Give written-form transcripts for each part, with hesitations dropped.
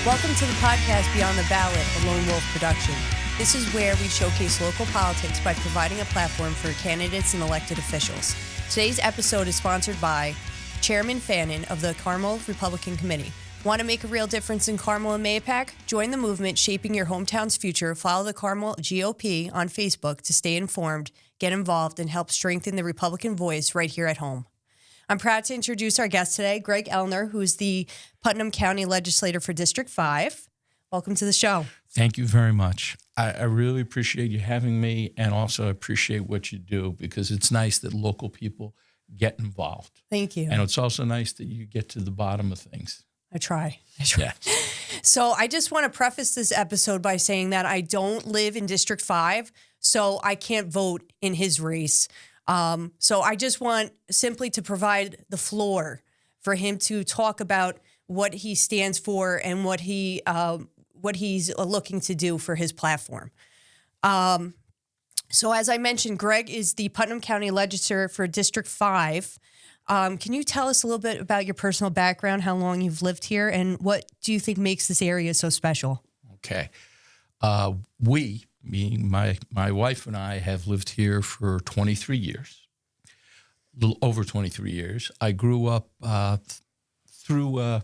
Welcome to the podcast Beyond the Ballot, a Lone Wolf production. This is where we showcase local politics by providing a platform for candidates and elected officials. Today's episode is sponsored by Chairman Fannin of the Carmel Republican Committee. Want to make a real difference in Carmel and Mahopac? Join the movement shaping your hometown's future. Follow the Carmel GOP on Facebook to stay informed, get involved, and help strengthen the Republican voice right here at home. I'm proud to introduce our guest today, Greg Ellner, who is the Putnam County legislator for District 5. Welcome to the show. Thank you very much. I really appreciate you having me, and also appreciate what you do, because it's nice that local people get involved. Thank you. And it's also nice that you get to the bottom of things. I try. Yeah. So I just want to preface this episode by saying that I don't live in District 5, so I can't vote in his race. So I just want simply to provide the floor for him to talk about what he stands for and what he's looking to do for his platform. So as I mentioned, Greg is the Putnam County legislator for District 5. Can you tell us a little bit about your personal background, how long you've lived here, and what do you think makes this area so special? Okay. Meaning my wife and I, have lived here for 23 years, a little over 23 years. I grew up through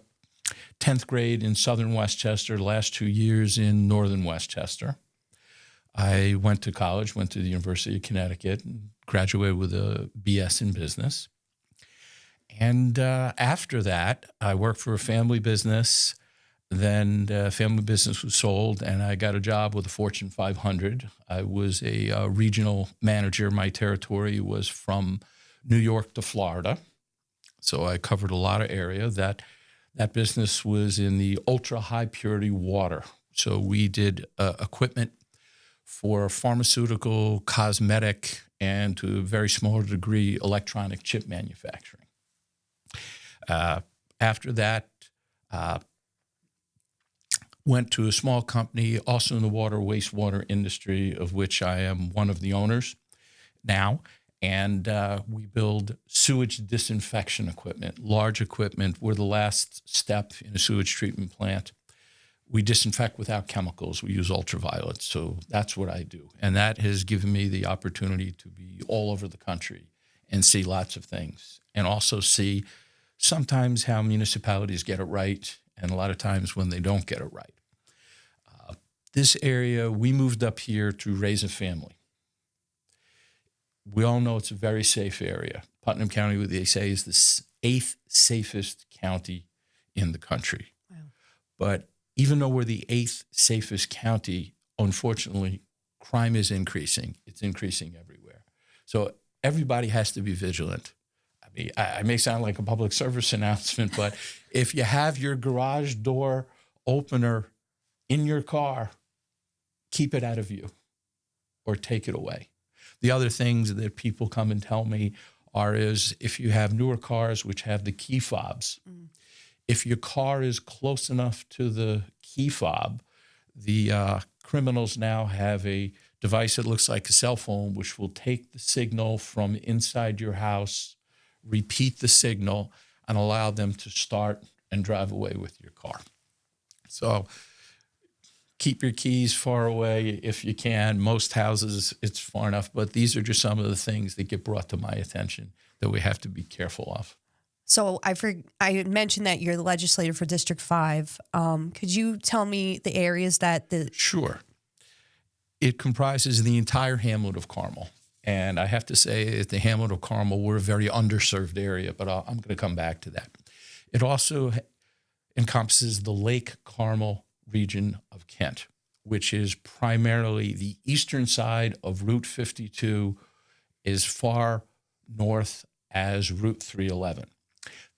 10th grade in southern Westchester, the last 2 years in northern Westchester. I went to college, went to the University of Connecticut, and graduated with a BS in business. And after that, I worked for a family business. Then the family business was sold, and I got a job with the Fortune 500. I was a regional manager. My territory was from New York to Florida, so I covered a lot of area. That business was in the ultra-high purity water. So we did equipment for pharmaceutical, cosmetic, and to a very small degree, electronic chip manufacturing. After that, went to a small company also in the water wastewater industry, of which I am one of the owners now. And we build sewage disinfection equipment, large equipment. We're the last step in a sewage treatment plant. We disinfect without chemicals. We use ultraviolet. So that's what I do. And that has given me the opportunity to be all over the country and see lots of things, and also see sometimes how municipalities get it right, and a lot of times when they don't get it right. This area, we moved up here to raise a family. We all know it's a very safe area. Putnam County, what they say, is the 8th safest county in the country. Wow. But even though we're the 8th safest county, unfortunately, crime is increasing. It's increasing everywhere. So everybody has to be vigilant. I may sound like a public service announcement, but if you have your garage door opener in your car, keep it out of view or take it away. The other things that people come and tell me is if you have newer cars which have the key fobs, if your car is close enough to the key fob, the criminals now have a device that looks like a cell phone, which will take the signal from inside your house, repeat the signal, and allow them to start and drive away with your car. So keep your keys far away if you can. Most houses, it's far enough, but these are just some of the things that get brought to my attention that we have to be careful of. So I mentioned that you're the legislator for District 5. Could you tell me the areas that Sure. It comprises the entire hamlet of Carmel. And I have to say, at the hamlet of Carmel, we're a very underserved area, but I'm going to come back to that. It also encompasses the Lake Carmel region of Kent, which is primarily the eastern side of Route 52, as far north as Route 311.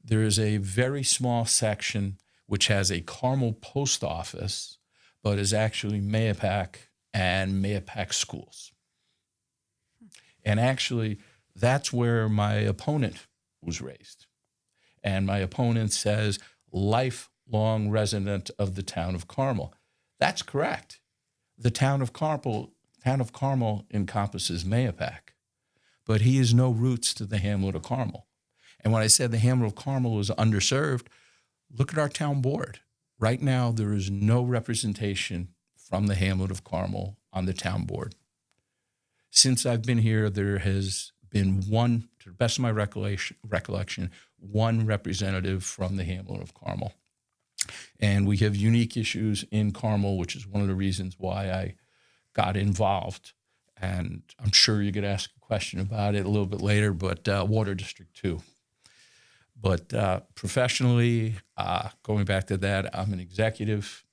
There is a very small section which has a Carmel post office, but is actually Mahopac and Mahopac schools. And actually, that's where my opponent was raised. And my opponent says, lifelong resident of the town of Carmel. That's correct. The town of Carmel encompasses Mahopac, but he has no roots to the hamlet of Carmel. And when I said the hamlet of Carmel was underserved, look at our town board. Right now, there is no representation from the hamlet of Carmel on the town board. Since I've been here, there has been one, to the best of my recollection, one representative from the hamlet of Carmel. And we have unique issues in Carmel, which is one of the reasons why I got involved. And I'm sure you're going to ask a question about it a little bit later, but Water District 2. But professionally, going back to that, I'm an executive.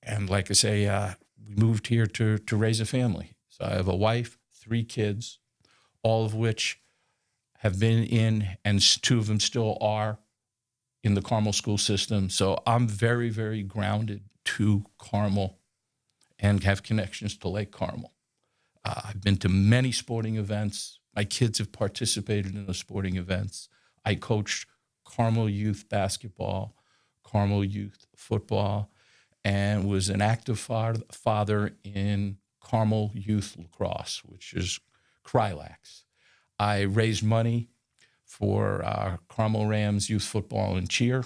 And like I say, we moved here to raise a family. So I have a wife, 3 kids, all of which have been in, and 2 of them still are, in the Carmel school system. So I'm very, very grounded to Carmel and have connections to Lake Carmel. I've been to many sporting events. My kids have participated in the sporting events. I coached Carmel youth basketball, Carmel youth football, and was an active father in Carmel youth lacrosse, which is Krylax. I raised money for Carmel Rams youth football and cheer,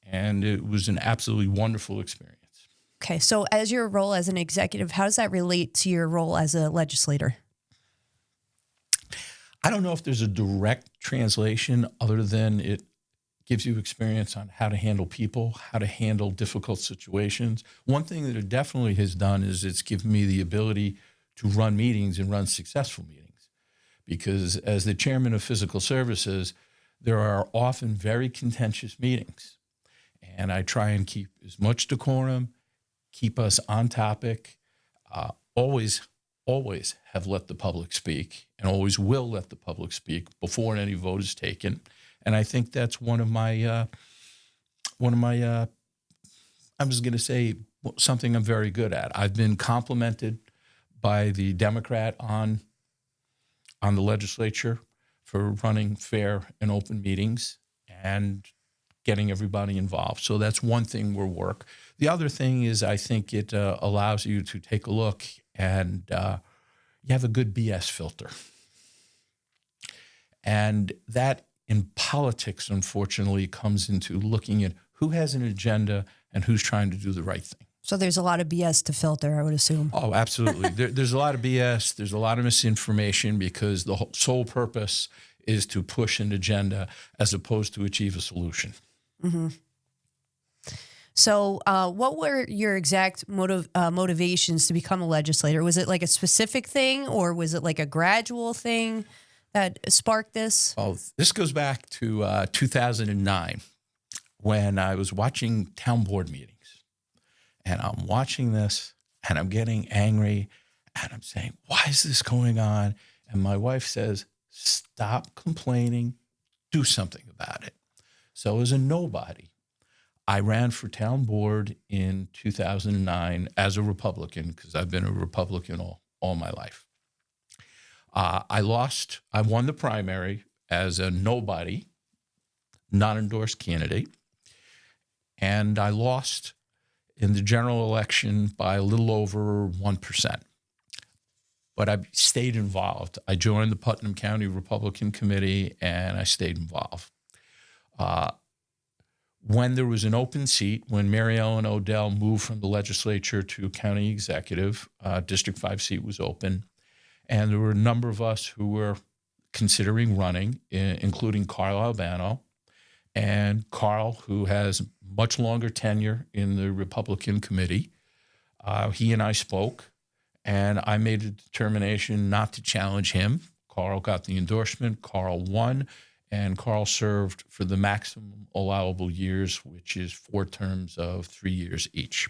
and it was an absolutely wonderful experience. Okay, so as your role as an executive, how does that relate to your role as a legislator? I don't know if there's a direct translation other than it gives you experience on how to handle people, how to handle difficult situations. One thing that it definitely has done is it's given me the ability to run meetings and run successful meetings. Because as the chairman of physical services, there are often very contentious meetings. And I try and keep as much decorum, keep us on topic, always have let the public speak, and always will let the public speak before any vote is taken. And I think that's one of my I was going to say something I'm very good at. I've been complimented by the Democrat on the legislature for running fair and open meetings and getting everybody involved. So that's one thing will work. The other thing is I think it allows you to take a look and you have a good BS filter. And that in politics, unfortunately, comes into looking at who has an agenda and who's trying to do the right thing. So there's a lot of BS to filter, I would assume. Oh, absolutely. There's a lot of BS. There's a lot of misinformation because the sole purpose is to push an agenda as opposed to achieve a solution. Mm-hmm. So what were your exact motivations to become a legislator? Was it like a specific thing, or was it like a gradual thing that sparked this? Oh, this goes back to 2009 when I was watching town board meetings. And I'm watching this, and I'm getting angry, and I'm saying, why is this going on? And my wife says, stop complaining, do something about it. So as a nobody, I ran for town board in 2009 as a Republican, because I've been a Republican all my life. I won the primary as a nobody, non-endorsed candidate, and I lost in the general election by a little over 1%. But I stayed involved. I joined the Putnam County Republican Committee, and I stayed involved. When there was an open seat, when Mary Ellen Odell moved from the legislature to county executive, District 5 seat was open, and there were a number of us who were considering running, including Carl Albano, and Carl, who has much longer tenure in the Republican committee. He and I spoke, and I made a determination not to challenge him. Carl got the endorsement, Carl won, and Carl served for the maximum allowable years, which is 4 terms of 3 years each.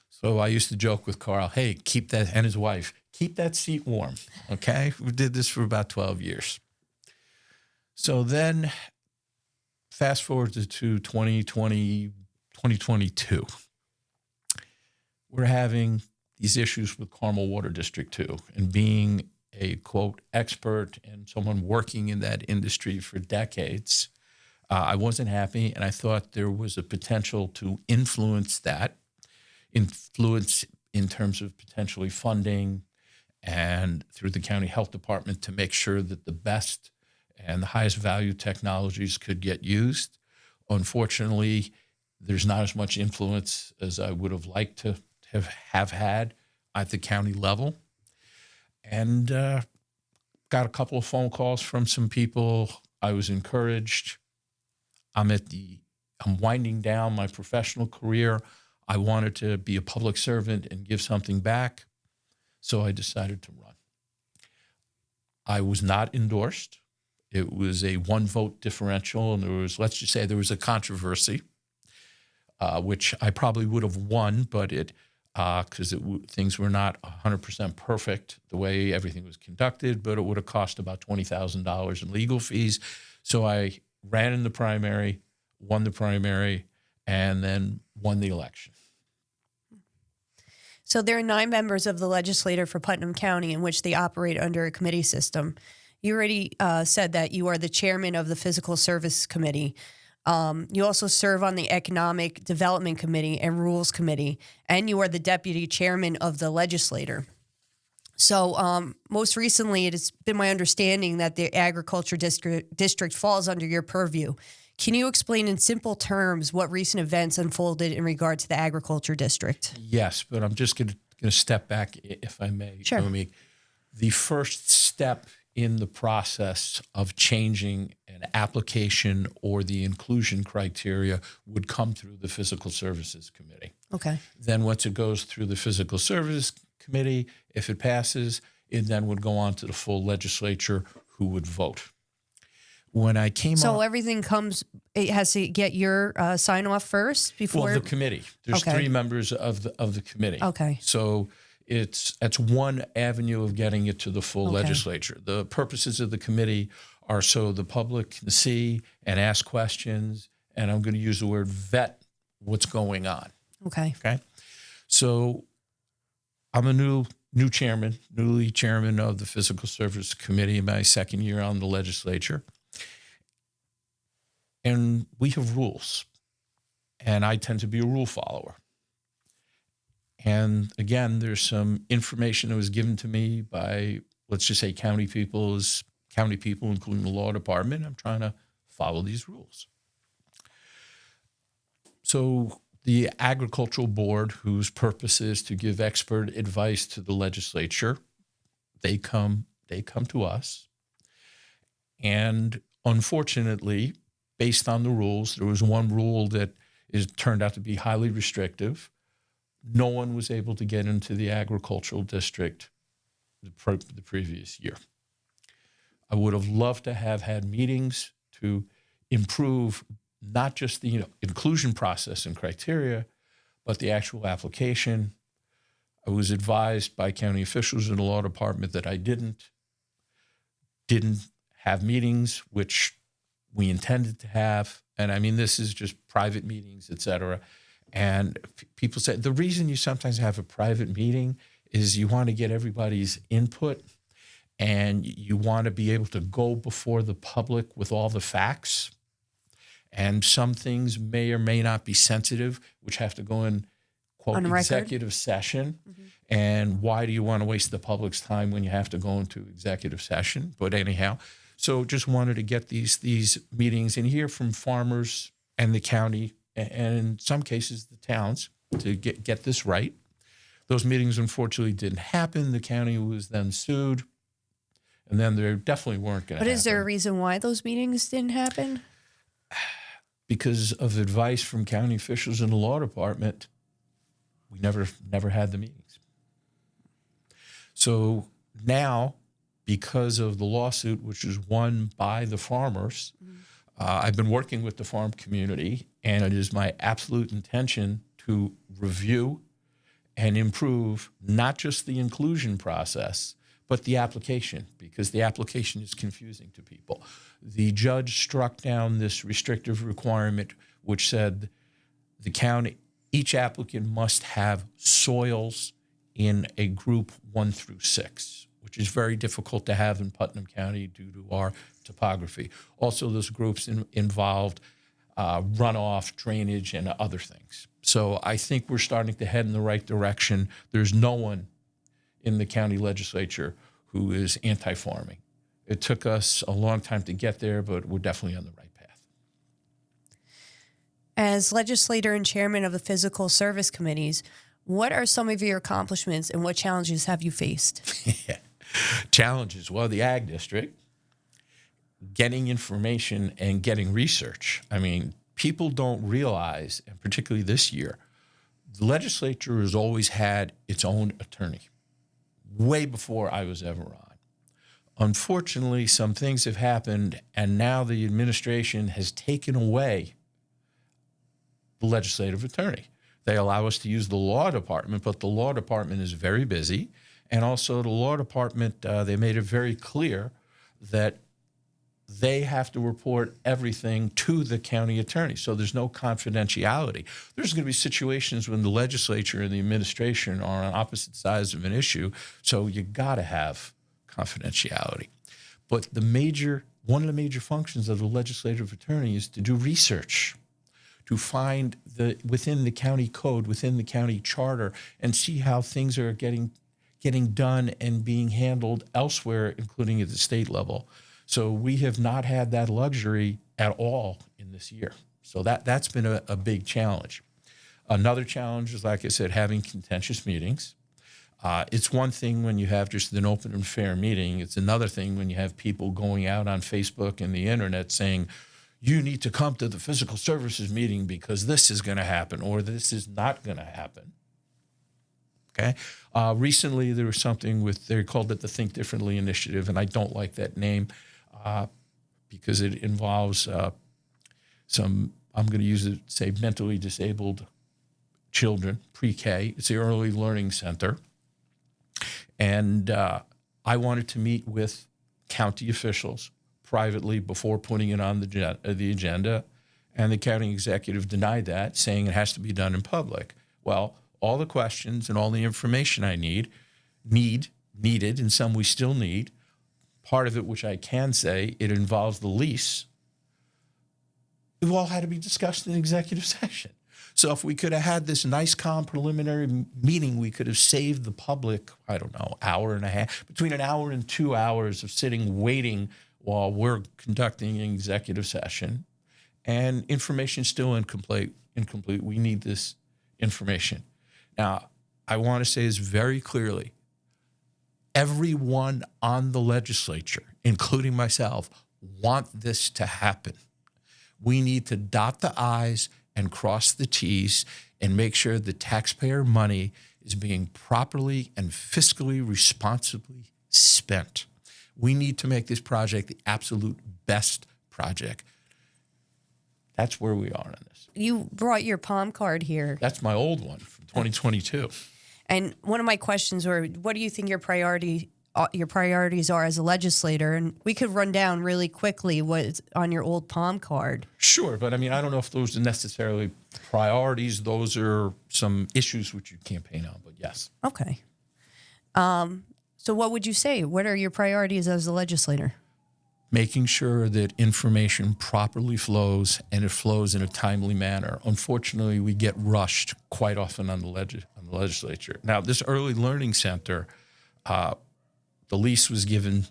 So I used to joke with Carl, hey, keep that, and his wife, keep that seat warm, okay? We did this for about 12 years. So then fast forward to 2022. We're having these issues with Carmel Water District 2, and being a, quote, expert and someone working in that industry for decades, I wasn't happy, and I thought there was a potential to influence in terms of potentially funding and through the county health department to make sure that the best and the highest value technologies could get used, Unfortunately, there's not as much influence as I would have liked to have had at the county level. And got a couple of phone calls from some people. I was encouraged. I'm winding down my professional career. I wanted to be a public servant and give something back. So I decided to run. I was not endorsed. It was a 1-vote differential, and let's just say there was a controversy, which I probably would have won, but because things were not 100% perfect the way everything was conducted, but it would have cost about $20,000 in legal fees. So I ran in the primary, won the primary, and then won the election. So there are 9 members of the legislature for Putnam County in which they operate under a committee system. You already said that you are the chairman of the Physical Service Committee. You also serve on the Economic Development Committee and Rules Committee, and you are the deputy chairman of the legislature. So most recently, it has been my understanding that the agriculture district falls under your purview. Can you explain in simple terms what recent events unfolded in regard to the agriculture district? Yes, but I'm just going to step back, if I may. Sure. Naomi. The first step in the process of changing an application or the inclusion criteria would come through the Physical Services Committee. Okay. Then once it goes through the Physical Services Committee, if it passes, it then would go on to the full legislature who would vote. When I came So on, everything it has to get your sign off first before? well, the committee. There's Okay. 3 members of the committee. Okay. So that's one avenue of getting it to the full Okay. legislature. The purposes of the committee are so the public can see and ask questions, and I'm going to use the word vet what's going on. Okay. Okay. So I'm a newly chairman of the Physical Service Committee in my second year on the legislature. And we have rules, and I tend to be a rule follower. And again, there's some information that was given to me by, let's just say, county people, including the law department. I'm trying to follow these rules. So the agricultural board, whose purpose is to give expert advice to the legislature, they come to us. And unfortunately, based on the rules, there was one rule that turned out to be highly restrictive. No one was able to get into the agricultural district the previous year. I would have loved to have had meetings to improve not just the inclusion process and criteria, but the actual application. I was advised by county officials in the law department that I didn't have meetings, which we intended to have. And I mean, this is just private meetings, et cetera. And people say the reason you sometimes have a private meeting is you want to get everybody's input and you want to be able to go before the public with all the facts. And some things may or may not be sensitive, which have to go in, quote, On record? executive session. Mm-hmm. And why do you want to waste the public's time when you have to go into executive session? But anyhow, so just wanted to get these meetings and hear from farmers and the county, and in some cases the towns, to get this right. Those meetings unfortunately didn't happen. The county was then sued, and then there definitely weren't going to happen. But is there a reason why those meetings didn't happen? Because of advice from county officials in the law department, we never had the meetings. So now, because of the lawsuit, which is won by the farmers, I've been working with the farm community, and it is my absolute intention to review and improve not just the inclusion process, but the application, because the application is confusing to people. The judge struck down this restrictive requirement, which said the county, each applicant must have soils in a group 1 through 6, which is very difficult to have in Putnam County due to our topography. Also, those groups involved runoff, drainage, and other things. So I think we're starting to head in the right direction. There's no one in the county legislature who is anti-farming. It took us a long time to get there, but we're definitely on the right path. As legislator and chairman of the physical service committees, what are some of your accomplishments and what challenges have you faced? Challenges. Well, the Ag District, getting information and getting research. I mean, people don't realize, and particularly this year, the legislature has always had its own attorney, way before I was ever on. Unfortunately, some things have happened, and now the administration has taken away the legislative attorney. They allow us to use the law department, but the law department is very busy. And also the law department, they made it very clear that they have to report everything to the county attorney. So there's no confidentiality. There's going to be situations when the legislature and the administration are on opposite sides of an issue. So you got to have confidentiality. But one of the major functions of the legislative attorney is to do research, to find within the county code, within the county charter, and see how things are getting done and being handled elsewhere, including at the state level. So we have not had that luxury at all in this year. So that's been a big challenge. Another challenge is, like I said, having contentious meetings. It's one thing when you have just an open and fair meeting. It's another thing when you have people going out on Facebook and the internet saying, you need to come to the physical services meeting because this is going to happen or this is not going to happen. Okay. Recently, there was something they called it the Think Differently Initiative, and I don't like that name because it involves I'm going to use it, say, mentally disabled children, pre-K. It's the Early Learning Center. And I wanted to meet with county officials privately before putting it on the agenda, and the county executive denied that, saying it has to be done in public. Well, all the questions and all the information I needed, and some we still need. Part of it, which I can say, it involves the lease. It all had to be discussed in executive session. So if we could have had this nice, calm preliminary meeting, we could have saved the public, I don't know, hour and a half, between an hour and 2 hours of sitting waiting while we're conducting an executive session. And information still incomplete. We need this information. Now, I want to say this very clearly. Everyone on the legislature, including myself, want this to happen. We need to dot the I's and cross the T's and make sure the taxpayer money is being properly and fiscally responsibly spent. We need to make this project the absolute best project. That's where we are on this. You brought your palm card here. That's my old one from 2022. And one of my questions were, what do you think your priorities are as a legislator? And we could run down really quickly what's on your old palm card. Sure, but I mean, I don't know if those are necessarily priorities. Those are some issues which you campaign on, but yes. Okay. So what would you say? What are your priorities as a legislator? Making sure that information properly flows and it flows in a timely manner. Unfortunately, we get rushed quite often on the legislature. Now, this Early Learning Center, the lease was given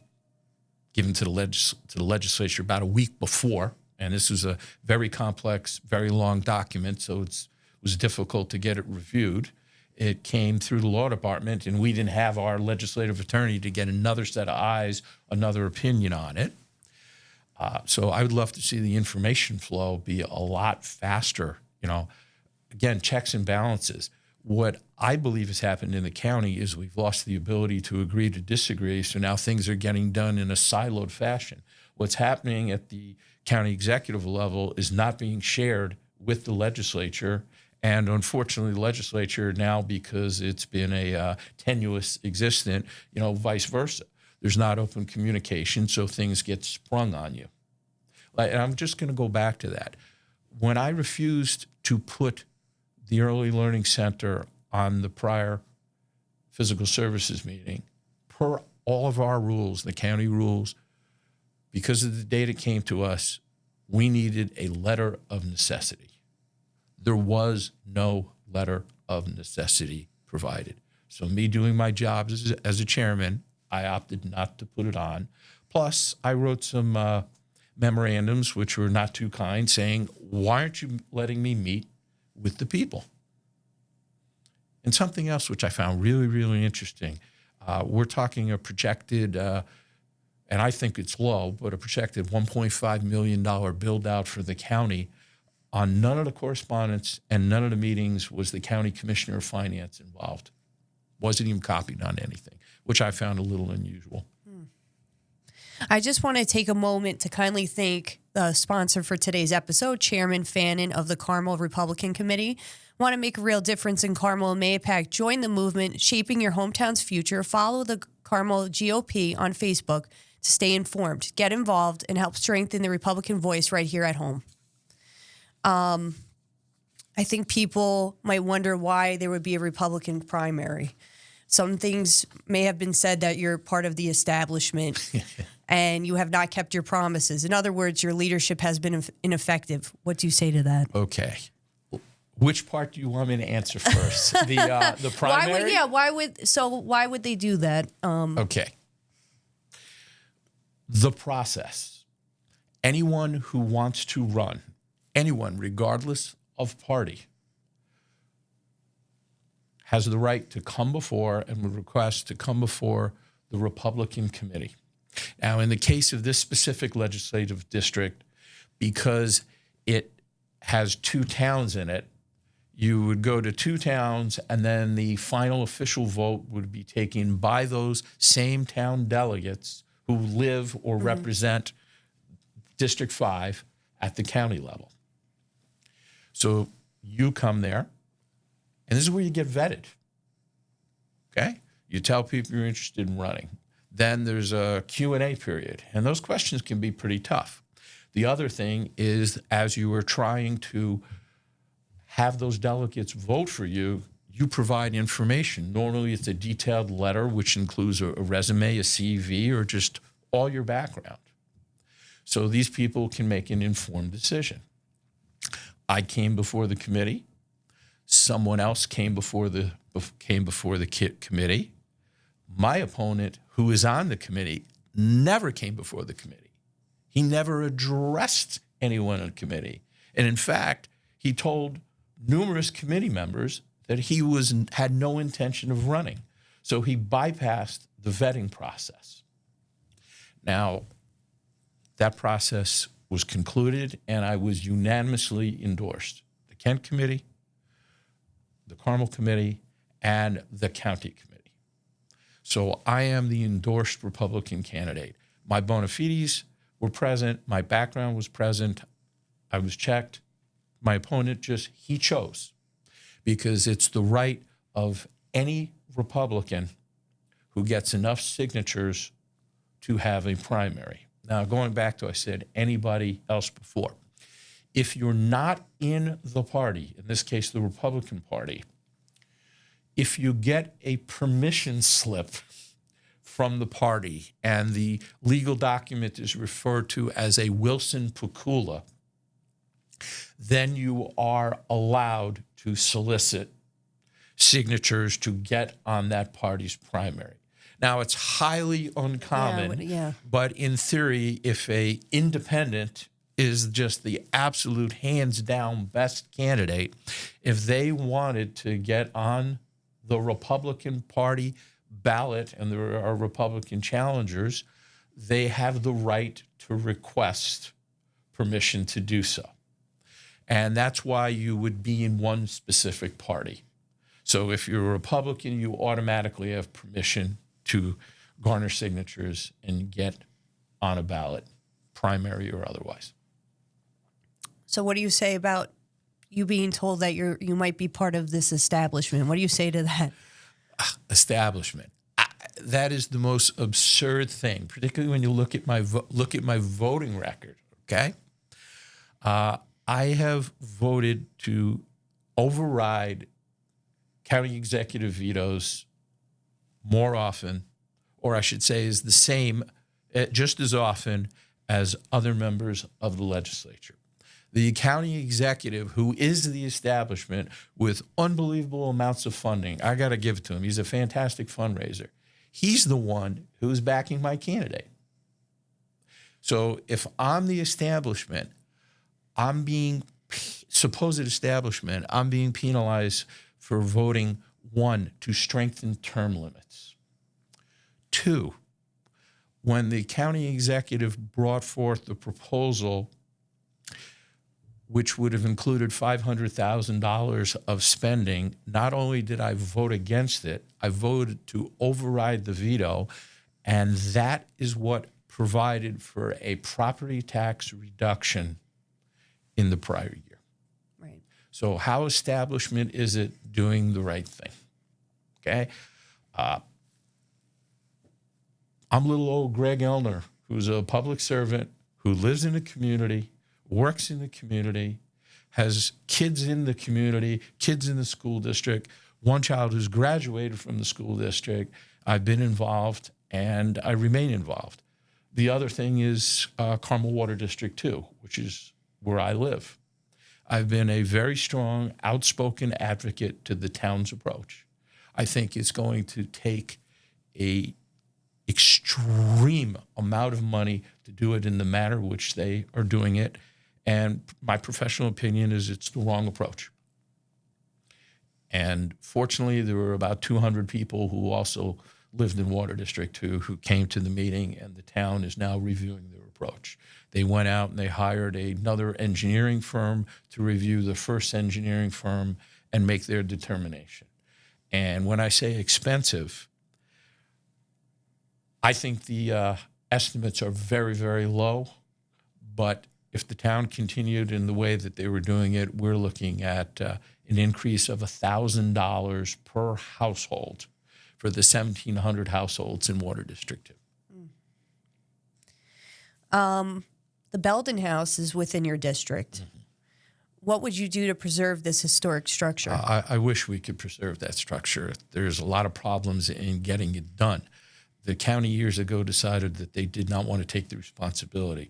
to the legislature about a week before, and this was a very complex, very long document, so it was difficult to get it reviewed. It came through the law department, and we didn't have our legislative attorney to get another set of eyes, another opinion on it. So I would love to see the information flow be a lot faster. Again, checks and balances. What I believe has happened in the county is we've lost the ability to agree to disagree, so now things are getting done in a siloed fashion. What's happening at the county executive level is not being shared with the legislature, and unfortunately, the legislature now, because it's been a tenuous existence, vice versa. There's not open communication, so things get sprung on you. And I'm just going to go back to that. When I refused to put the Early Learning Center on the prior physical services meeting, per all of our rules, the county rules, because of the date it came to us, we needed a letter of necessity. There was no letter of necessity provided. So me doing my job as a chairman, I opted not to put it on. Plus, I wrote some memorandums, which were not too kind, saying, why aren't you letting me meet with the people? And something else which I found really, really interesting. We're talking a projected, and I think it's low, but a projected $1.5 million build out for the county. On none of the correspondence and none of the meetings was the county commissioner of finance involved. Wasn't even copied on anything, which I found a little unusual. I just want to take a moment to kindly thank the sponsor for today's episode, Chairman Fannin of the Carmel Republican Committee. Want to make a real difference in Carmel and Mahopac? Join the movement, Shaping Your Hometown's Future. Follow the Carmel GOP on Facebook to stay informed, get involved, and help strengthen the Republican voice right here at home. I think people might wonder why there would be a Republican primary. Some things may have been said that you're part of the establishment and you have not kept your promises. In other words, your leadership has been ineffective. What do you say to that? Okay. Which part do you want me to answer first? The primary? Why would they do that? Okay. The process. Anyone who wants to run, anyone, regardless of party, has the right to come before and would request to come before the Republican committee. Now, in the case of this specific legislative district, because it has 2 towns in it, you would go to 2 towns, and then the final official vote would be taken by those same town delegates who live or represent District 5 at the county level. So you come there, and this is where you get vetted, okay? You tell people you're interested in running. Then there's a Q&A period, and those questions can be pretty tough. The other thing is, as you are trying to have those delegates vote for you, you provide information. Normally it's a detailed letter, which includes a resume, a CV, or just all your background. So these people can make an informed decision. I came before the committee. Someone else came before the committee. My opponent, who is on the committee, never came before the committee. He never addressed anyone on the committee. And in fact, he told numerous committee members that he had no intention of running. So he bypassed the vetting process. Now, that process was concluded, and I was unanimously endorsed. The Kent Committee, the Carmel Committee, and the County Committee. So I am the endorsed Republican candidate. My bona fides were present. My background was present. I was checked. My opponent he chose, because it's the right of any Republican who gets enough signatures to have a primary. Now, going back to, I said, anybody else before. If you're not in the party, in this case, the Republican Party, if you get a permission slip from the party and the legal document is referred to as a Wilson Pecula, then you are allowed to solicit signatures to get on that party's primary. Now, it's highly uncommon, but in theory, if a independent is just the absolute hands-down best candidate, if they wanted to get on the Republican Party ballot and there are Republican challengers, they have the right to request permission to do so. And that's why you would be in one specific party. So if you're a Republican, you automatically have permission to garner signatures and get on a ballot, primary or otherwise. So what do you say about you being told that you might be part of this establishment? What do you say to that? Establishment. That is the most absurd thing, particularly when you look at my voting record, okay? I have voted to override county executive vetoes more often, or I should say is the same, just as often as other members of the legislature. The county executive, who is the establishment with unbelievable amounts of funding, I got to give it to him. He's a fantastic fundraiser. He's the one who is backing my candidate. So if I'm the establishment, I'm being penalized for voting, 1, to strengthen term limits. 2, when the county executive brought forth the proposal, which would have included $500,000 of spending, not only did I vote against it, I voted to override the veto, and that is what provided for a property tax reduction in the prior year. Right. So how establishment is it doing the right thing? Okay. I'm little old Greg Ellner, who's a public servant, who lives in the community, works in the community, has kids in the community, kids in the school district, one child who's graduated from the school district. I've been involved and I remain involved. The other thing is Carmel Water District 2, which is where I live. I've been a very strong, outspoken advocate to the town's approach. I think it's going to take a extreme amount of money to do it in the manner which they are doing it. And my professional opinion is it's the wrong approach. And fortunately, there were about 200 people who also lived in Water District 2 who came to the meeting, and the town is now reviewing their approach. They went out and they hired another engineering firm to review the first engineering firm and make their determination. And when I say expensive, I think the estimates are very, very low, but if the town continued in the way that they were doing it, we're looking at an increase of $1,000 per household for the 1,700 households in Water District 2. The Belden House is within your district. Mm-hmm. What would you do to preserve this historic structure? I wish we could preserve that structure. There's a lot of problems in getting it done. The county years ago decided that they did not want to take the responsibility.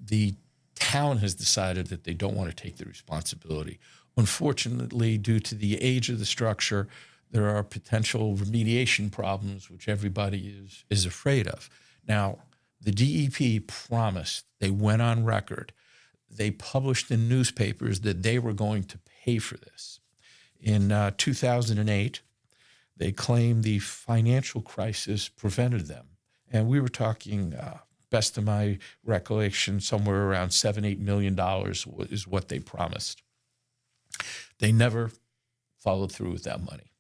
The town has decided that they don't want to take the responsibility. Unfortunately, due to the age of the structure, there are potential remediation problems, which everybody is afraid of. Now, the DEP promised, they went on record, they published in newspapers that they were going to pay for this. In 2008, they claimed the financial crisis prevented them. And we were talking, best of my recollection, somewhere around $7-8 million is what they promised. They never followed through with that money.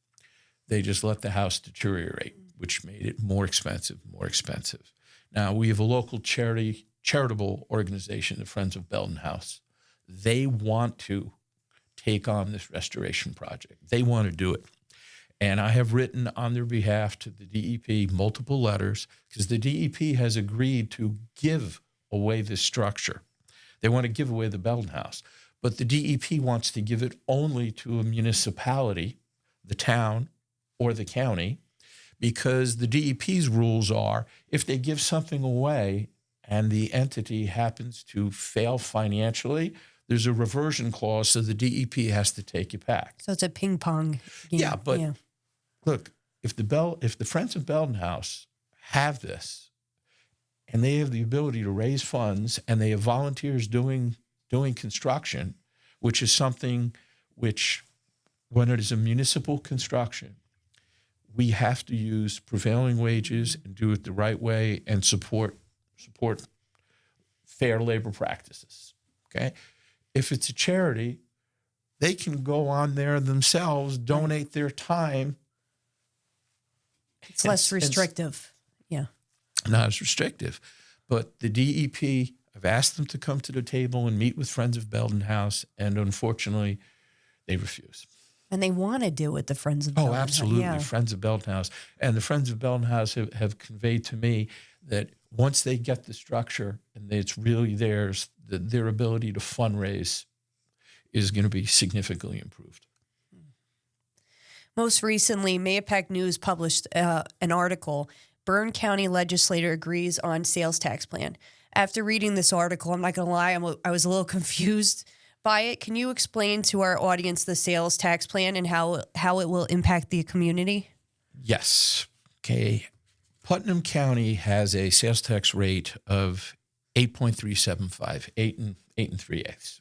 They just let the house deteriorate, which made it more expensive. Now, we have a local charitable organization, the Friends of Belden House. They want to take on this restoration project. They want to do it. And I have written on their behalf to the DEP multiple letters because the DEP has agreed to give away this structure. They want to give away the Belden House. But the DEP wants to give it only to a municipality, the town or the county, because the DEP's rules are if they give something away and the entity happens to fail financially, there's a reversion clause, so the DEP has to take it back. So it's a ping pong game. Yeah, but look, if the Friends of Belden House have this and they have the ability to raise funds and they have volunteers doing construction, which is something which, when it is a municipal construction, we have to use prevailing wages and do it the right way and support fair labor practices, okay? If it's a charity, they can go on there themselves, donate their time. It's less restrictive. Yeah. Not as restrictive. But the DEP, I've asked them to come to the table and meet with Friends of Belden House, and unfortunately, they refuse. And they want to do it, the Friends of Belden House. Oh, absolutely. Yeah. Friends of Belden House. And the Friends of Belden House have conveyed to me that once they get the structure and it's really theirs, that their ability to fundraise is going to be significantly improved. Most recently, Mahopac News published an article, Bern County Legislator Agrees on Sales Tax Plan. After reading this article, I'm not going to lie, I was a little confused by it. Can you explain to our audience the sales tax plan and how it will impact the community? Yes. Okay. Putnam County has a sales tax rate of 8.375, 8 3/8.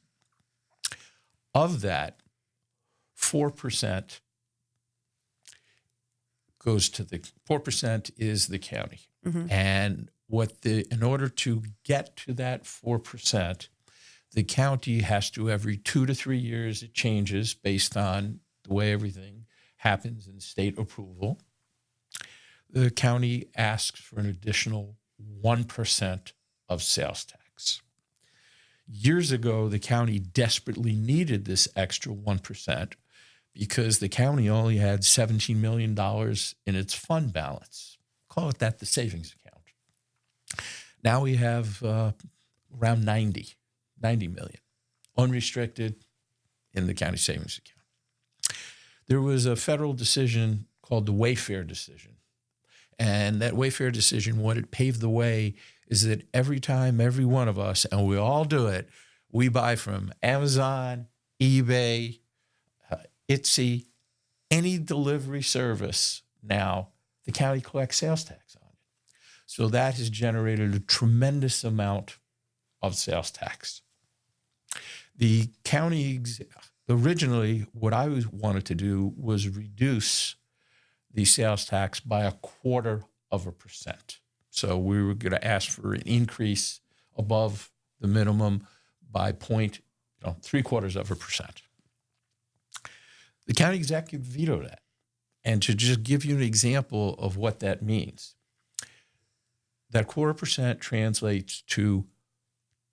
Of that, 4% goes to 4% is the county. Mm-hmm. And in order to get to that 4%, the county has to, every 2 to 3 years, it changes based on the way everything happens in state approval. The county asks for an additional 1% of sales tax. Years ago, the county desperately needed this extra 1% because the county only had $17 million in its fund balance. Call it that, the savings account. Now we have around 90 million unrestricted in the county savings account. There was a federal decision called the Wayfair decision. And that Wayfair decision, what it paved the way is that every time, every one of us, and we all do it, we buy from Amazon, eBay, Etsy, any delivery service now, the county collects sales tax on it. So that has generated a tremendous amount of sales tax. The county, originally, what I wanted to do was reduce the sales tax by 0.25%. So we were going to ask for an increase above the minimum by 0.75%. The county executive vetoed that. And to just give you an example of what that means, that 0.25% translates to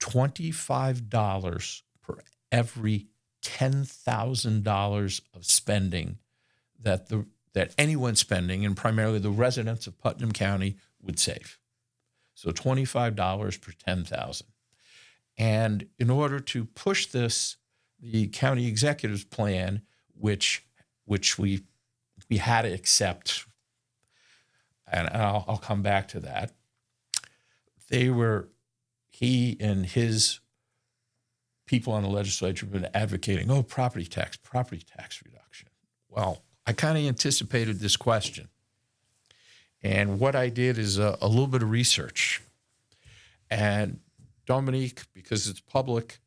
$25 per every $10,000 of spending that anyone spending, and primarily the residents of Putnam County, would save. So $25 per 10,000. And in order to push this, the county executive's plan, which we had to accept, and I'll come back to that. He and his people on the legislature have been advocating, property tax reduction. Well, I kind of anticipated this question. And what I did is a little bit of research. And Dominique, because it's public,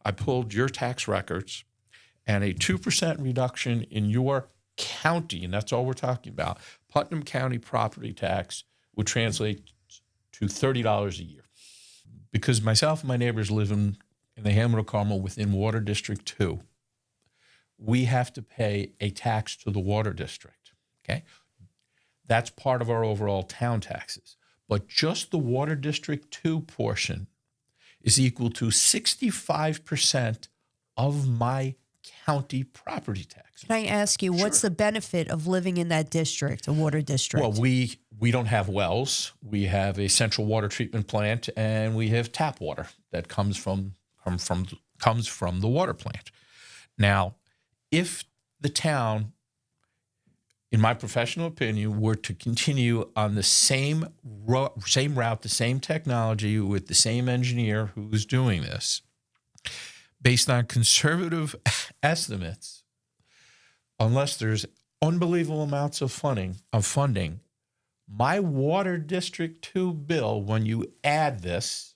I pulled your tax records, and a 2% reduction in your county, and that's all we're talking about, Putnam County property tax would translate to $30 a year. Because myself and my neighbors live in the Hamlet of Carmel within Water District 2, we have to pay a tax to the water district, okay? That's part of our overall town taxes. But just the Water District 2 portion is equal to 65% of my county property tax. Can I ask you, what's the benefit of living in that district, a water district? Well, we don't have wells. We have a central water treatment plant, and we have tap water that comes from the water plant. Now, if the town, in my professional opinion, were to continue on the same route, the same technology, with the same engineer who's doing this, based on conservative estimates, unless there's unbelievable amounts of funding, my Water District 2 bill, when you add this,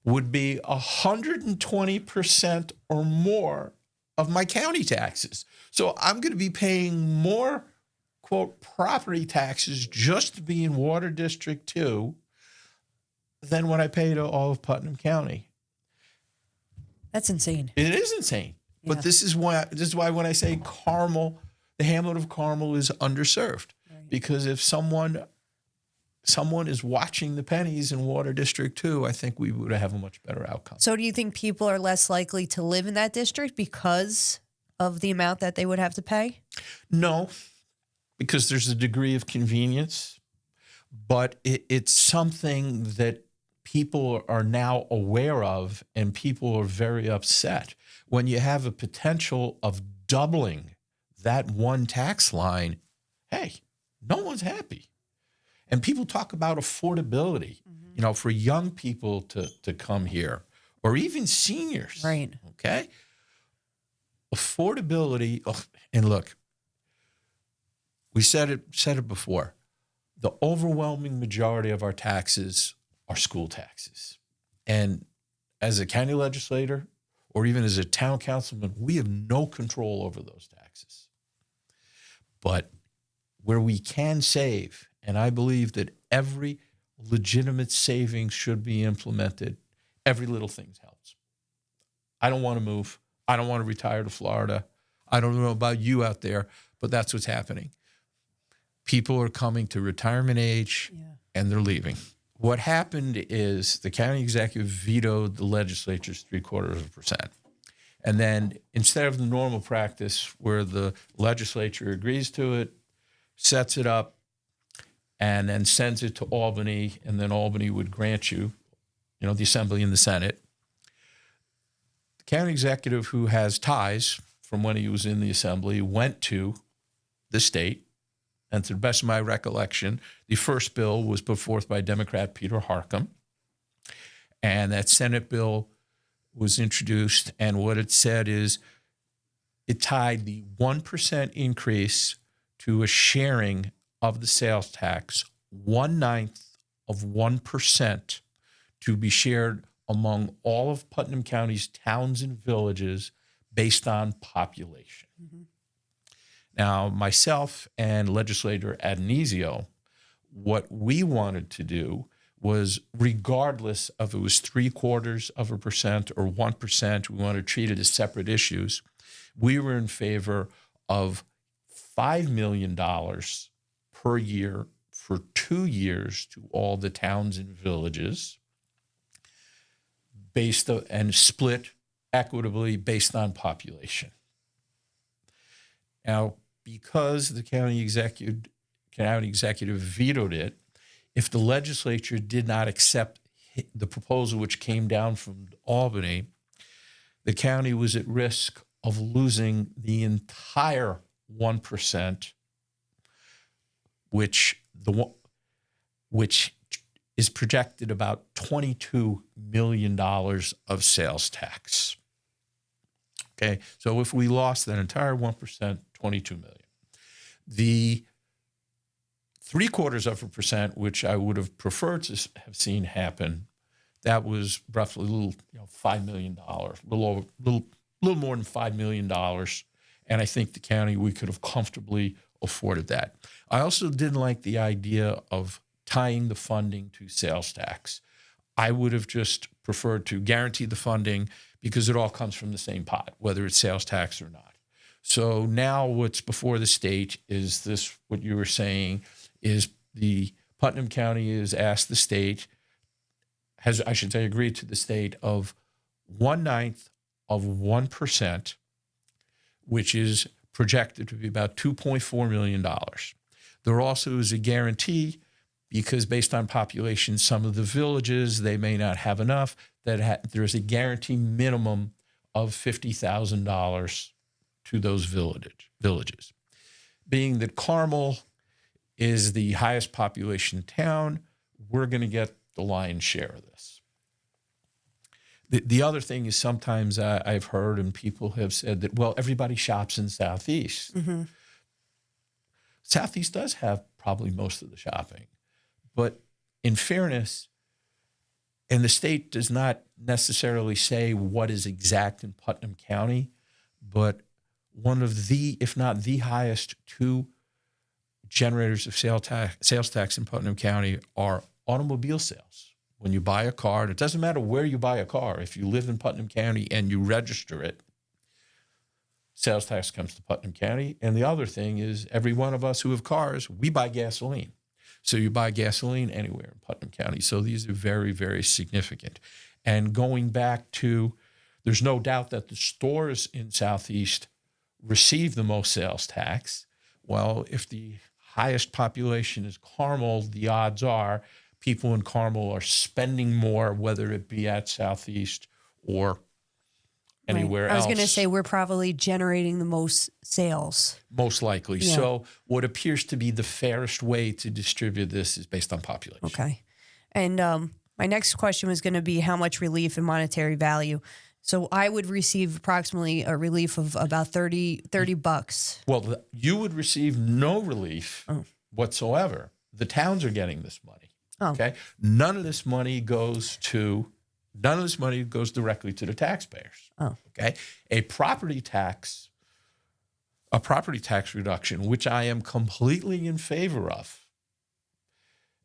would be 120% or more of my county taxes. So I'm going to be paying more, quote, property taxes just to be in Water District 2 than what I pay to all of Putnam County. That's insane. It is insane. Yeah. But this is why when I say Carmel, the Hamlet of Carmel is underserved. Right. Because if someone is watching the pennies in Water District 2, I think we would have a much better outcome. So do you think people are less likely to live in that district because of the amount that they would have to pay? No, because there's a degree of convenience, but it's something that people are now aware of, and people are very upset. When you have a potential of doubling that one tax line, hey, no one's happy. And people talk about affordability, for young people to come here, or even seniors. Right. Okay? Affordability, and look, we said it before. The overwhelming majority of our taxes are school taxes. And as a county legislator or even as a town councilman, we have no control over those taxes. But where we can save, and I believe that every legitimate savings should be implemented, every little thing helps. I don't want to move. I don't want to retire to Florida. I don't know about you out there, but that's what's happening. People are coming to retirement age and they're leaving. What happened is the county executive vetoed the legislature's 0.75%. And then instead of the normal practice where the legislature agrees to it, sets it up, and then sends it to Albany, and then Albany would grant you, the Assembly and the Senate. The county executive, who has ties from when he was in the Assembly, went to the state, and to the best of my recollection, the first bill was put forth by Democrat Peter Harcum, and that Senate bill was introduced, and what it said is it tied the 1% increase to a sharing of the sales tax, 0.1% to be shared among all of Putnam County's towns and villages based on population. Mm-hmm. Now, myself and legislator Adonisio, what we wanted to do was, regardless of if it was 0.75% or 1%, we wanted to treat it as separate issues. We were in favor of $5 million per year for 2 years to all the towns and villages, and split equitably based on population. Now, because the county executive vetoed it, if the legislature did not accept the proposal which came down from Albany, the county was at risk of losing the entire 1%, which is projected about $22 million of sales tax. Okay, so if we lost that entire 1%, $22 million. The 0.75%, which I would have preferred to have seen happen, that was roughly $5 million, a little more than $5 million. And I think the county, we could have comfortably afforded that. I also didn't like the idea of tying the funding to sales tax. I would have just preferred to guarantee the funding because it all comes from the same pot, whether it's sales tax or not. So now what's before the state is this, what you were saying, is the Putnam County has asked the state, agreed to the state of 0.1%, which is projected to be about $2.4 million. There also is a guarantee, because based on population, some of the villages, they may not have enough, there's a guarantee minimum of $50,000 to those villages. Being that Carmel is the highest population town, we're going to get the lion's share of this. The other thing is, sometimes I've heard and people have said that, well, everybody shops in Southeast. Mm-hmm. Southeast does have probably most of the shopping. But in fairness, and the state does not necessarily say what is exact in Putnam County, but one of the, if not the highest two generators of sales tax in Putnam County are automobile sales. When you buy a car, and it doesn't matter where you buy a car, if you live in Putnam County and you register it, sales tax comes to Putnam County. And the other thing is, every one of us who have cars, we buy gasoline. So you buy gasoline anywhere in Putnam County. So these are very, very significant. And going back to, there's no doubt that the stores in Southeast receive the most sales tax. Well, if the highest population is Carmel, the odds are people in Carmel are spending more, whether it be at Southeast or anywhere else. I was going to say we're probably generating the most sales. Most likely. Yeah. So what appears to be the fairest way to distribute this is based on population. Okay. And my next question was going to be how much relief in monetary value. So I would receive approximately a relief of about $30. Well, you would receive no relief whatsoever. The towns are getting this money. Oh. Okay. None of this money goes to None of this money goes directly to the taxpayers. Oh. Okay. A property tax reduction, which I am completely in favor of,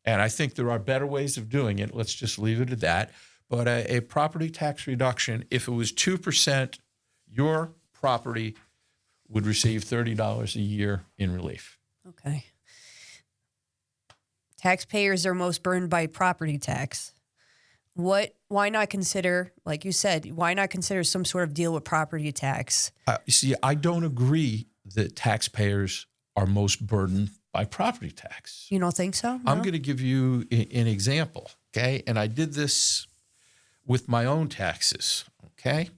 and I think there are better ways of doing it. Let's just leave it at that. But a property tax reduction, if it was 2%, your property would receive $30 a year in relief. Okay. Taxpayers are most burdened by property tax. Why not consider, like you said, why not consider some sort of deal with property tax? You see, I don't agree that taxpayers are most burdened by property tax. You don't think so? No? I'm going to give you an example, okay? And I did this with my own taxes, okay?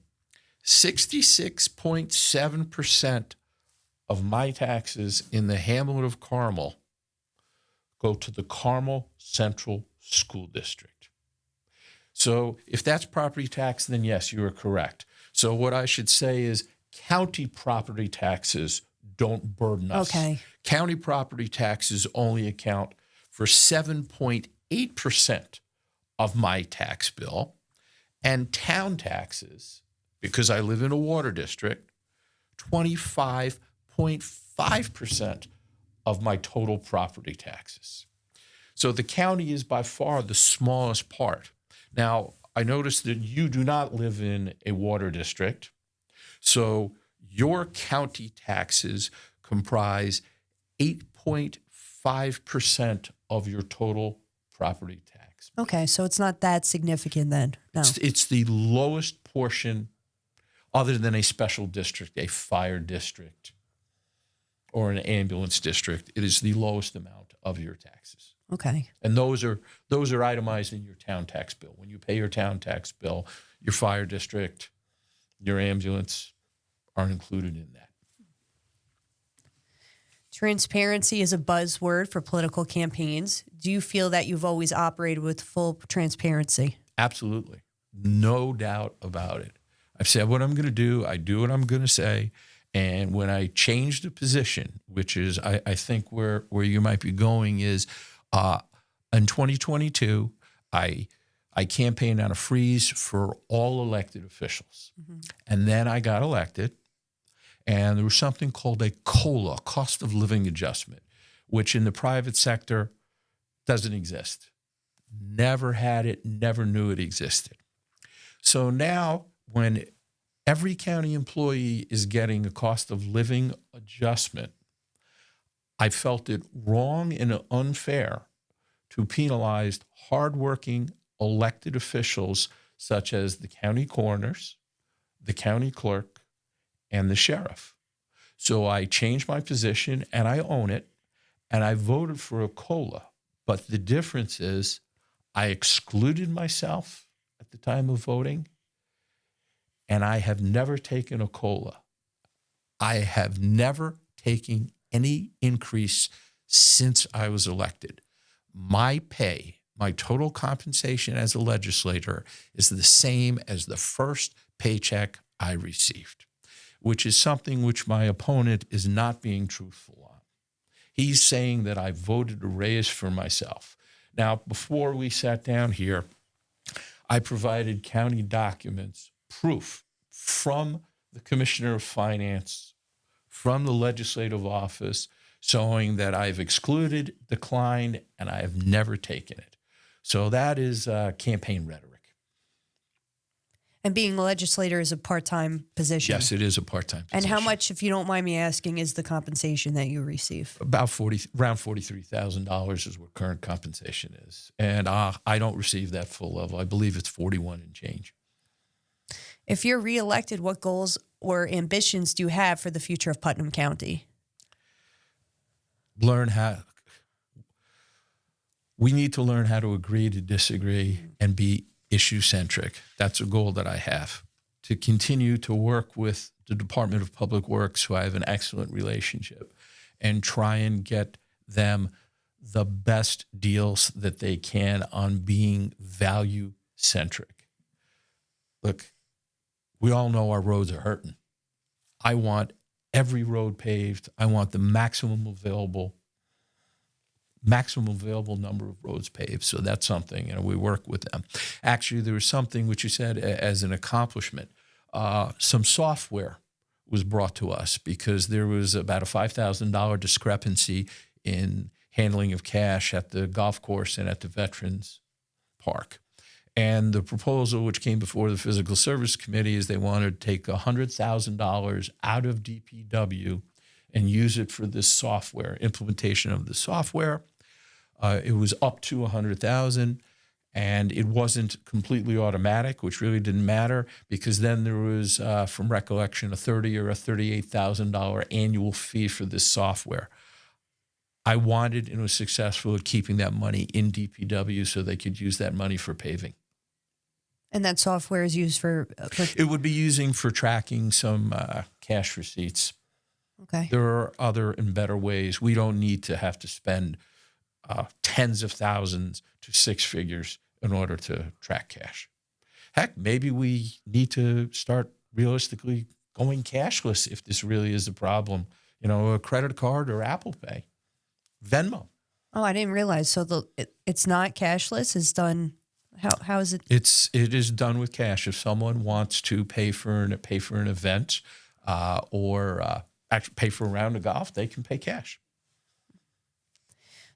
66.7% of my taxes in the hamlet of Carmel go to the Carmel Central School District. So if that's property tax, then yes, you are correct. So what I should say is county property taxes don't burden us. Okay. County property taxes only account for 7.8% of my tax bill, and town taxes, because I live in a water district, 25.5% of my total property taxes. So the county is by far the smallest part. Now, I noticed that you do not live in a water district, so your county taxes comprise 8.5% of your total property tax. Okay, so it's not that significant then. No. It's the lowest portion other than a special district, a fire district, or an ambulance district. It is the lowest amount of your taxes. Okay. And those are itemized in your town tax bill. When you pay your town tax bill, your fire district, your ambulance are included in that. Transparency is a buzzword for political campaigns. Do you feel that you've always operated with full transparency? Absolutely. No doubt about it. I've said what I'm going to do. I do what I'm going to say. And when I change the position, which is I think where you might be going is in 2022, I campaigned on a freeze for all elected officials. Mm-hmm. And then I got elected, and there was something called a COLA, cost of living adjustment, which in the private sector doesn't exist. Never had it, never knew it existed. So now when every county employee is getting a cost of living adjustment, I felt it wrong and unfair to penalize hardworking elected officials such as the county coroners, the county clerk, and the sheriff. So I changed my position, and I own it, and I voted for a COLA. But the difference is I excluded myself at the time of voting, and I have never taken a COLA. I have never taken any increase since I was elected. My pay, my total compensation as a legislator is the same as the first paycheck I received, which is something which my opponent is not being truthful on. He's saying that I voted a raise for myself. Now, before we sat down here, I provided county documents, proof from the Commissioner of Finance, from the legislative office, showing that I've excluded, declined, and I have never taken it. So that is campaign rhetoric. And being a legislator is a part-time position. Yes, it is a part-time position. And how much, if you don't mind me asking, is the compensation that you receive? About around $43,000 is what current compensation is. And I don't receive that full level. I believe it's 41 and change. If you're reelected, what goals or ambitions do you have for the future of Putnam County? We need to learn how to agree to disagree and be issue-centric. That's a goal that I have. To continue to work with the Department of Public Works, who I have an excellent relationship, and try and get them the best deals that they can on being value-centric. Look, we all know our roads are hurting. I want every road paved. I want the maximum available maximum available number of roads paved. So that's something, we work with them. Actually, there was something which you said as an accomplishment. Some software was brought to us because there was about a $5,000 discrepancy in handling of cash at the golf course and at the Veterans Park. And the proposal which came before the Physical Service Committee is they wanted to take $100,000 out of DPW and use it for this software, implementation of the software. It was up to $100,000, and it wasn't completely automatic, which really didn't matter because then there was, from recollection, a $30,000 or a $38,000 annual fee for this software. I wanted and was successful at keeping that money in DPW so they could use that money for paving. And that software is used for It would be using for tracking some cash receipts. Okay. There are other and better ways. We don't need to have to spend tens of thousands to six figures in order to track cash. Heck, maybe we need to start realistically going cashless if this really is a problem. A credit card or Apple Pay, Venmo. Oh, I didn't realize. So it's not cashless. It's done. How is it? It is done with cash. If someone wants to pay for an event or actually pay for a round of golf, they can pay cash.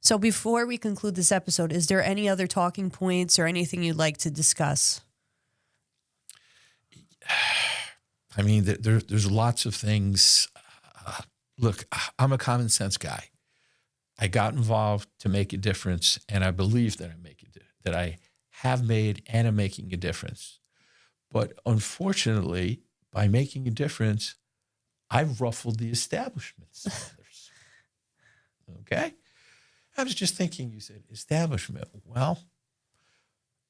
So before we conclude this episode, is there any other talking points or anything you'd like to discuss? I mean, there's lots of things. Look, I'm a common sense guy. I got involved to make a difference, and I believe that that I have made and am making a difference. But unfortunately, by making a difference, I've ruffled the establishment standards. Okay? I was just thinking, you said establishment. Well,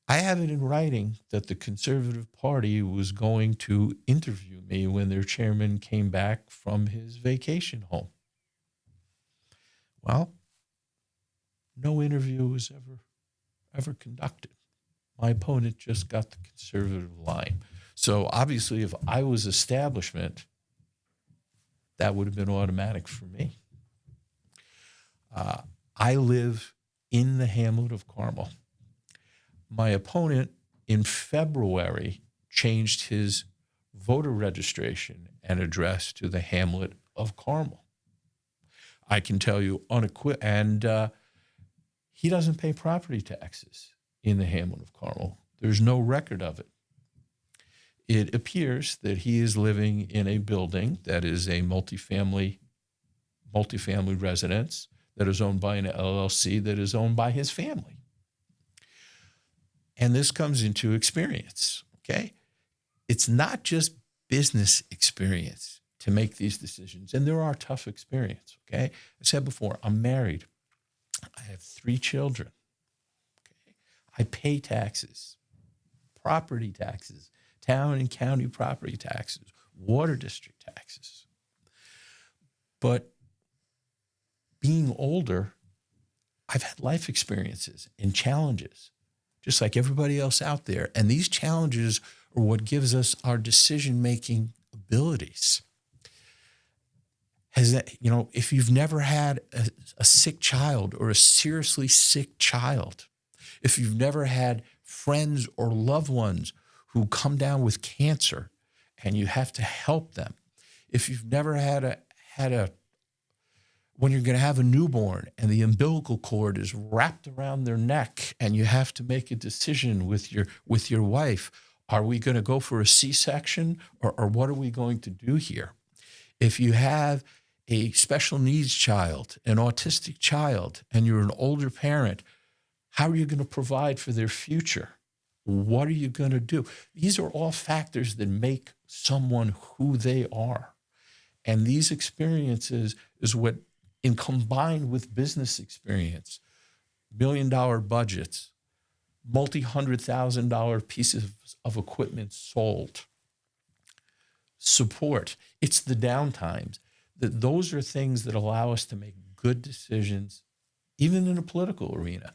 I have it in writing that the Conservative Party was going to interview me when their chairman came back from his vacation home. Well, no interview was ever conducted. My opponent just got the conservative line. So obviously, if I was establishment, that would have been automatic for me. I live in the hamlet of Carmel. My opponent in February changed his voter registration and address to the hamlet of Carmel. I can tell you unequivocally, and he doesn't pay property taxes in the hamlet of Carmel. There's no record of it. It appears that he is living in a building that is a multifamily residence that is owned by an LLC that is owned by his family. And this comes into experience, okay? It's not just business experience to make these decisions, and there are tough experience, okay? I said before, I'm married. I have 3 children, okay? I pay taxes, property taxes, town and county property taxes, water district taxes. But being older, I've had life experiences and challenges, just like everybody else out there. And these challenges are what gives us our decision-making abilities. If you've never had a sick child or a seriously sick child, if you've never had friends or loved ones who come down with cancer and you have to help them, if you've never had when you're going to have a newborn and the umbilical cord is wrapped around their neck and you have to make a decision with your wife, are we going to go for a C-section or what are we going to do here? If you have a special needs child, an autistic child, and you're an older parent, how are you going to provide for their future? What are you going to do? These are all factors that make someone who they are. And these experiences is what, in combined with business experience, $1 million budgets, multi-$100,000 pieces of equipment sold, support, it's the downtimes. Those are things that allow us to make good decisions, even in a political arena.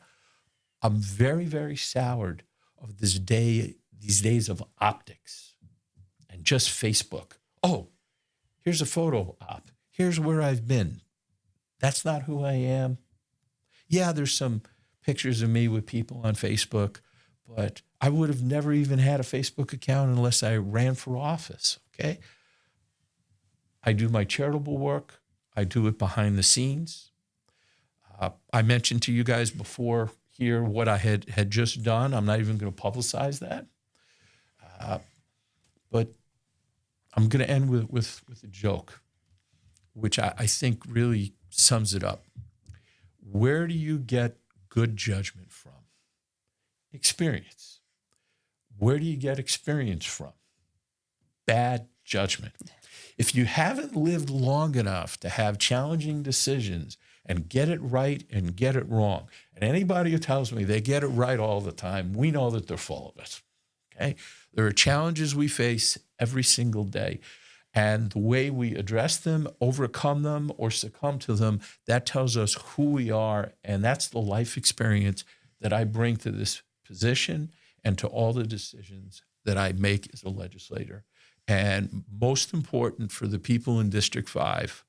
I'm very, very soured of these days of optics and just Facebook. Oh, here's a photo op. Here's where I've been. That's not who I am. Yeah, there's some pictures of me with people on Facebook, but I would have never even had a Facebook account unless I ran for office, okay? I do my charitable work. I do it behind the scenes. I mentioned to you guys before here what I had just done. I'm not even going to publicize that. But I'm going to end with a joke, which I think really sums it up. Where do you get good judgment from? Experience. Where do you get experience from? Bad judgment. If you haven't lived long enough to have challenging decisions and get it right and get it wrong, and anybody who tells me they get it right all the time, we know that they're full of it. Okay? There are challenges we face every single day. And the way we address them, overcome them, or succumb to them, that tells us who we are. And that's the life experience that I bring to this position and to all the decisions that I make as a legislator. And most important for the people in District 5,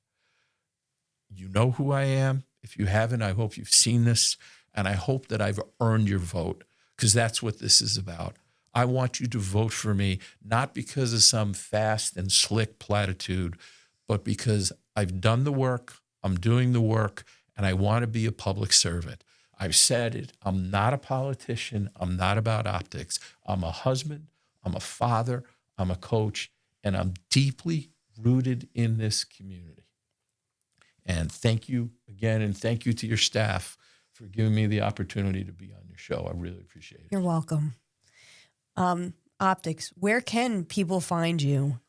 you know who I am. If you haven't, I hope you've seen this. And I hope that I've earned your vote, because that's what this is about. I want you to vote for me, not because of some fast and slick platitude, but because I've done the work, I'm doing the work, and I want to be a public servant. I've said it. I'm not a politician. I'm not about optics. I'm a husband. I'm a father. I'm a coach, and I'm deeply rooted in this community. And thank you again, and thank you to your staff for giving me the opportunity to be on your show. I really appreciate it. You're welcome. Optics, where can people find you?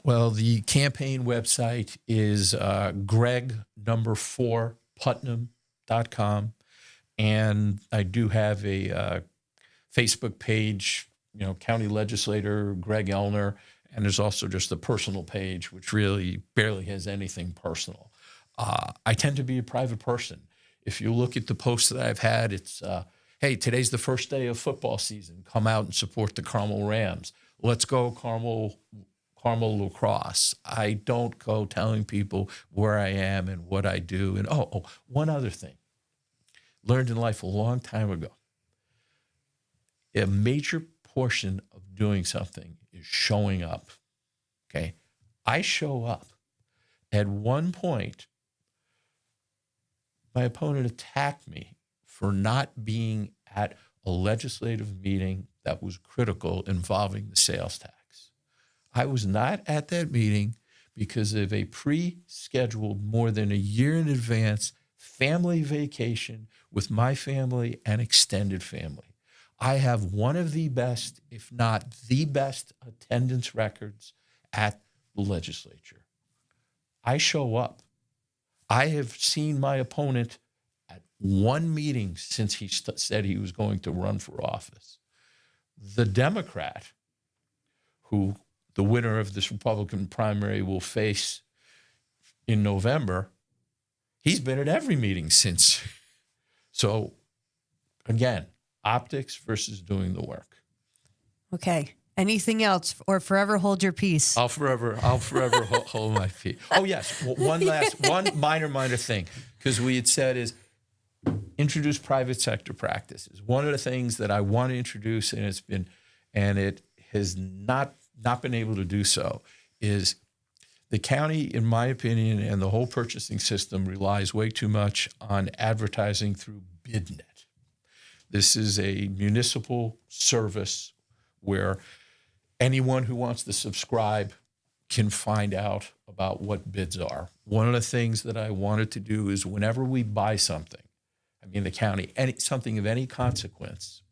Well, the campaign website is greg4putnam.com. And I do have a Facebook page, County Legislator Greg Ellner. And there's also just the personal page, which really barely has anything personal. I tend to be a private person. If you look at the posts that I've had, it's, hey, today's the first day of football season. Come out and support the Carmel Rams. Let's go Carmel lacrosse. I don't go telling people where I am and what I do. And one other thing. Learned in life a long time ago. A major portion of doing something is showing up. Okay? I show up. At one point, my opponent attacked me for not being at a legislative meeting that was critical involving the sales tax. I was not at that meeting because of a pre-scheduled more than a year in advance family vacation with my family and extended family. I have one of the best, if not the best, attendance records at the legislature. I show up. I have seen my opponent at one meeting since he said he was going to run for office. The Democrat, who the winner of this Republican primary will face in November, he's been at every meeting since. So, again, optics versus doing the work. Okay. Anything else, or forever hold your peace? I'll forever hold my peace. Oh yes, one minor thing, because we had said is introduce private sector practices. One of the things that I want to introduce, and it has not been able to do so, is the county, in my opinion, and the whole purchasing system relies way too much on advertising through BidNet. This is a municipal service where anyone who wants to subscribe can find out about what bids are. One of the things that I wanted to do is whenever we buy something, the county, something of any consequence,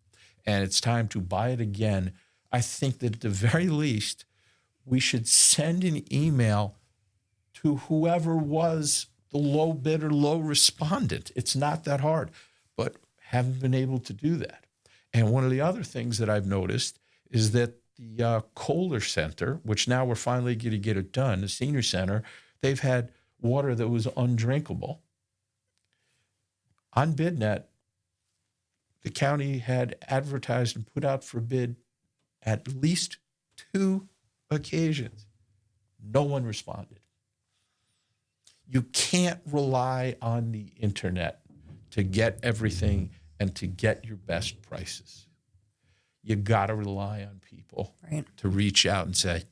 and it's time to buy it again, I think that at the very least, we should send an email to whoever was the low bidder, low respondent. It's not that hard, but haven't been able to do that. And one of the other things that I've noticed is that the Kohler Center, which now we're finally going to get it done, the senior center, they've had water that was undrinkable. On BidNet, the county had advertised and put out for bid at least 2 occasions. No one responded. You can't rely on the internet to get everything and to get your best prices. You got to rely on people to reach out and say,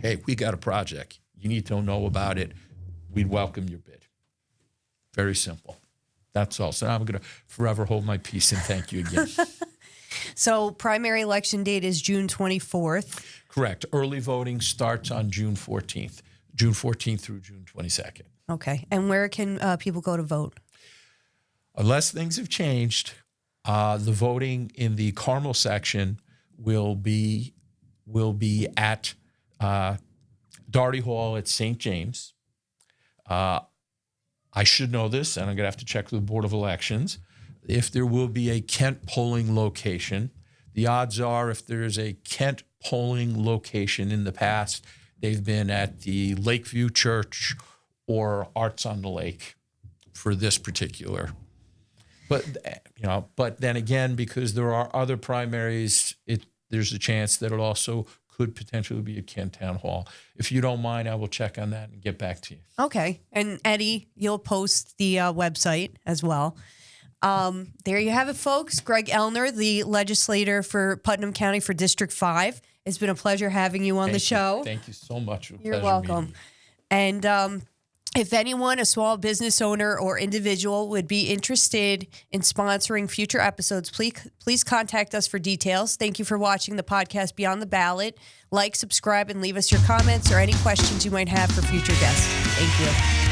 hey, we got a project. You need to know about it. We'd welcome your bid. Very simple. That's all. So now I'm going to forever hold my peace and thank you again. So primary election date is June 24th. Correct. Early voting starts on June 14th. June 14th through June 22nd. Okay. And where can people go to vote? Unless things have changed, the voting in the Carmel section will be at Daugherty Hall at St. James. I should know this, and I'm going to have to check with the Board of Elections. If there will be a Kent polling location, the odds are if there's a Kent polling location in the past, they've been at the Lakeview Church or Arts on the Lake for this particular. But then again, because there are other primaries, there's a chance that it also could potentially be a Kent Town Hall. If you don't mind, I will check on that and get back to you. Okay. And Eddie, you'll post the website as well. There you have it, folks. Greg Ellner, the legislator for Putnam County for District 5. It's been a pleasure having you on the show. Thank you so much. You're welcome. And if anyone, a small business owner or individual, would be interested in sponsoring future episodes, please contact us for details. Thank you for watching the podcast Beyond the Ballot. Like, subscribe, and leave us your comments or any questions you might have for future guests. Thank you.